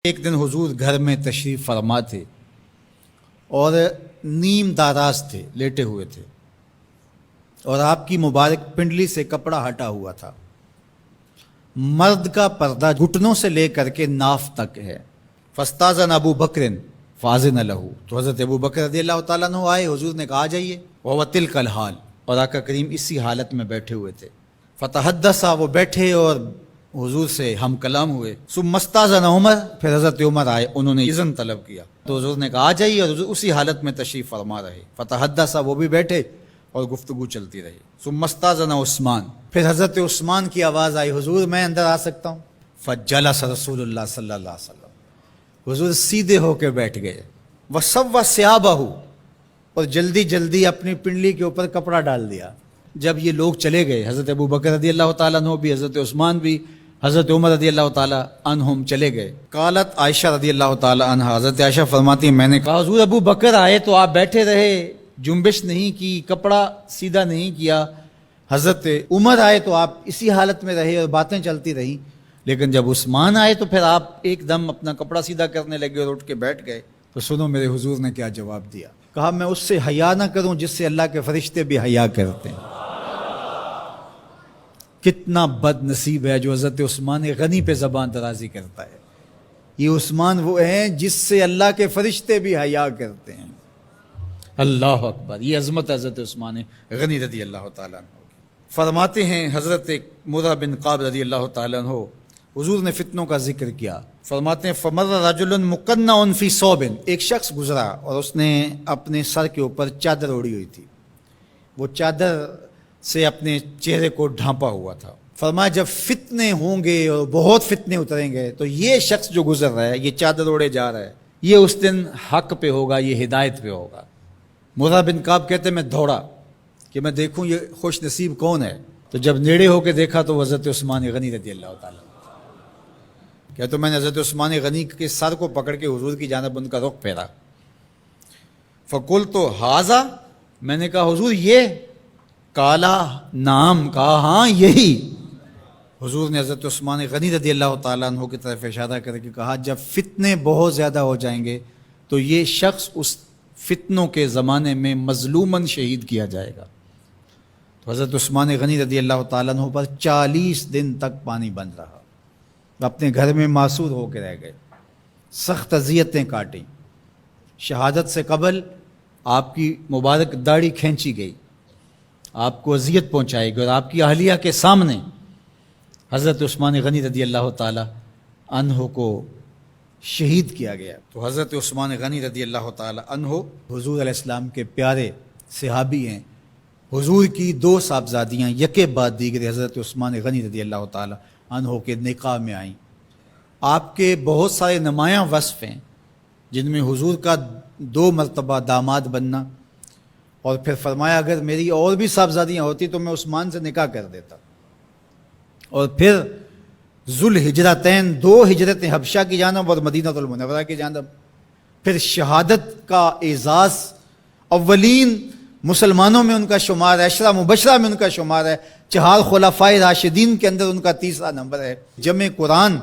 ایک دن حضور گھر میں تشریف فرما تھے اور نیم داراز تھے، لیٹے ہوئے تھے، اور آپ کی مبارک پنڈلی سے کپڑا ہٹا ہوا تھا۔ مرد کا پردہ گھٹنوں سے لے کر کے ناف تک ہے۔ فاستاذن ابو بکر فاذن لہ، تو حضرت ابو بکر رضی اللہ تعالیٰ عنہ آئے، حضور نے کہا آ جائیے۔ وہو تلک الحال، اور آقا کریم اسی حالت میں بیٹھے ہوئے تھے۔ فتحدثا، وہ بیٹھے اور حضور سے ہم کلام ہوئے۔ ثم استاذن عمر، پھر حضرت عمر آئے، انہوں نے اذن طلب کیا تو حضور نے کہا آ جائیے، اور حضور اسی حالت میں تشریف فرما رہے۔ فتحدثا، وہ بھی بیٹھے اور گفتگو چلتی رہی۔ ثم استاذن عثمان، پھر حضرت عثمان کی آواز آئی، حضور میں اندر آ سکتا ہوں؟ فجلس رسول اللہ صلی اللہ علیہ وسلم، حضور سیدھے ہو کے بیٹھ گئے۔ وسوى ثيابه، اور جلدی جلدی اپنی پنڈلی کے اوپر کپڑا ڈال دیا۔ جب یہ لوگ چلے گئے، حضرت ابو بکر رضی اللہ تعالیٰ عنہ بھی، حضرت عثمان بھی، حضرت عمر رضی اللہ تعالیٰ عنہم چلے گئے۔ قالت عائشہ رضی اللہ تعالیٰ عنہ، حضرت عائشہ فرماتی ہیں میں نے کہا حضور ابو بکر آئے تو آپ بیٹھے رہے، جنبش نہیں کی، کپڑا سیدھا نہیں کیا۔ حضرت عمر آئے تو آپ اسی حالت میں رہے اور باتیں چلتی رہیں، لیکن جب عثمان آئے تو پھر آپ ایک دم اپنا کپڑا سیدھا کرنے لگے اور اٹھ کے بیٹھ گئے۔ تو سنو میرے حضور نے کیا جواب دیا۔ کہا میں اس سے حیا نہ کروں جس سے اللہ کے فرشتے بھی حیا کرتے ہیں۔ کتنا بد نصیب ہے جو حضرت عثمان غنی پہ زبان درازی کرتا ہے۔ یہ عثمان وہ ہیں جس سے اللہ کے فرشتے بھی حیا کرتے ہیں۔ اللہ اکبر، یہ عظمت حضرت عثمان غنی رضی اللہ تعالیٰ عنہ۔ فرماتے ہیں حضرت مرہ بن قاب رضی اللہ تعالیٰ عنہ، حضور نے فتنوں کا ذکر کیا، فرماتے ہیں فمر رجل مقنع فی ثوب، ایک شخص گزرا اور اس نے اپنے سر کے اوپر چادر اوڑی ہوئی تھی، وہ چادر سے اپنے چہرے کو ڈھانپا ہوا تھا۔ فرمایا جب فتنے ہوں گے اور بہت فتنے اتریں گے تو یہ شخص جو گزر رہا ہے، یہ چادر اوڑے جا رہا ہے، یہ اس دن حق پہ ہوگا، یہ ہدایت پہ ہوگا۔ مرہ بن کعب کہتے ہیں میں دوڑا کہ میں دیکھوں یہ خوش نصیب کون ہے، تو جب نیڑے ہو کے دیکھا تو حضرت عثمان غنی رضی اللہ تعالیٰ، کیا تو میں نے حضرت عثمان غنی کے سر کو پکڑ کے حضور کی جانب ان کا رخ پھیرا۔ فقلت ھذا، میں نے کہا حضور یہ؟ کالا نام، کہا ہاں یہی۔ حضور نے حضرت عثمان غنی رضی اللہ تعالیٰ عنہ کی طرف اشارہ کر کے کہا جب فتنے بہت زیادہ ہو جائیں گے تو یہ شخص اس فتنوں کے زمانے میں مظلوماً شہید کیا جائے گا۔ تو حضرت عثمان غنی رضی اللہ تعالیٰ عنہ پر 40 دن تک پانی بن رہا، اپنے گھر میں معصور ہو کے رہ گئے، سخت اذیتیں کاٹیں۔ شہادت سے قبل آپ کی مبارک داڑھی کھینچی گئی، آپ کو اذیت پہنچائی گئی، اور آپ کی اہلیہ کے سامنے حضرت عثمان غنی رضی اللہ تعالیٰ عنہ کو شہید کیا گیا۔ تو حضرت عثمان غنی رضی اللہ تعالیٰ عنہ حضور علیہ السلام کے پیارے صحابی ہیں۔ حضور کی 2 صاحبزادیاں یکے بعد دیگر حضرت عثمان غنی رضی اللہ تعالیٰ عنہ کے نکاح میں آئیں۔ آپ کے بہت سارے نمایاں وصف ہیں جن میں حضور کا 2 مرتبہ داماد بننا، اور پھر فرمایا اگر میری اور بھی صاحبزادیاں ہوتی تو میں عثمان سے نکاح کر دیتا، اور پھر ذوالہجرتین 2 ہجرتیں حبشہ کی جانب اور مدینہ المنورہ کی جانب، پھر شہادت کا اعزاز، اولین مسلمانوں میں ان کا شمار ہے، 10 مبشرہ میں ان کا شمار ہے، 4 خلفائے راشدین کے اندر ان کا 3را نمبر ہے، جمع قرآن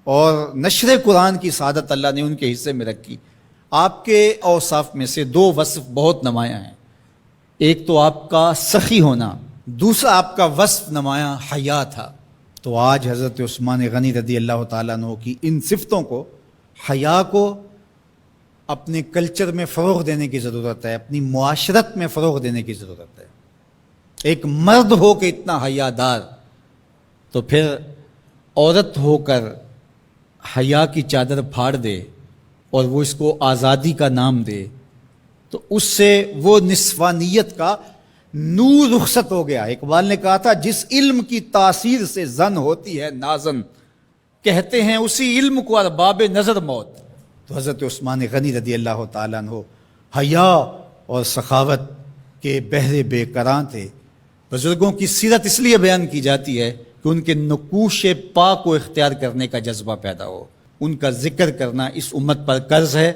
اور نشر قرآن کی سعادت اللہ نے ان کے حصے میں رکھی۔ آپ کے اوصاف میں سے 2 وصف بہت نمایاں ہیں، ایک تو آپ کا سخی ہونا، دوسرا آپ کا وصف نمایاں حیا تھا۔ تو آج حضرت عثمان غنی رضی اللہ تعالیٰ عنہ کی ان صفتوں کو، حیا کو اپنے کلچر میں فروغ دینے کی ضرورت ہے، اپنی معاشرت میں فروغ دینے کی ضرورت ہے۔ ایک مرد ہو کے اتنا حیا دار، تو پھر عورت ہو کر حیا کی چادر پھاڑ دے اور وہ اس کو آزادی کا نام دے، تو اس سے وہ نسوانیت کا نور رخصت ہو گیا۔ اقبال نے کہا تھا جس علم کی تاثیر سے زن ہوتی ہے نازن، کہتے ہیں اسی علم کو ارباب نظر موت۔ تو حضرت عثمان غنی رضی اللہ تعالیٰ عنہ حیا اور سخاوت کے بہرے بے کراں تھے۔ بزرگوں کی سیرت اس لیے بیان کی جاتی ہے کہ ان کے نقوش پا کو اختیار کرنے کا جذبہ پیدا ہو، ان کا ذکر کرنا اس امت پر قرض ہے۔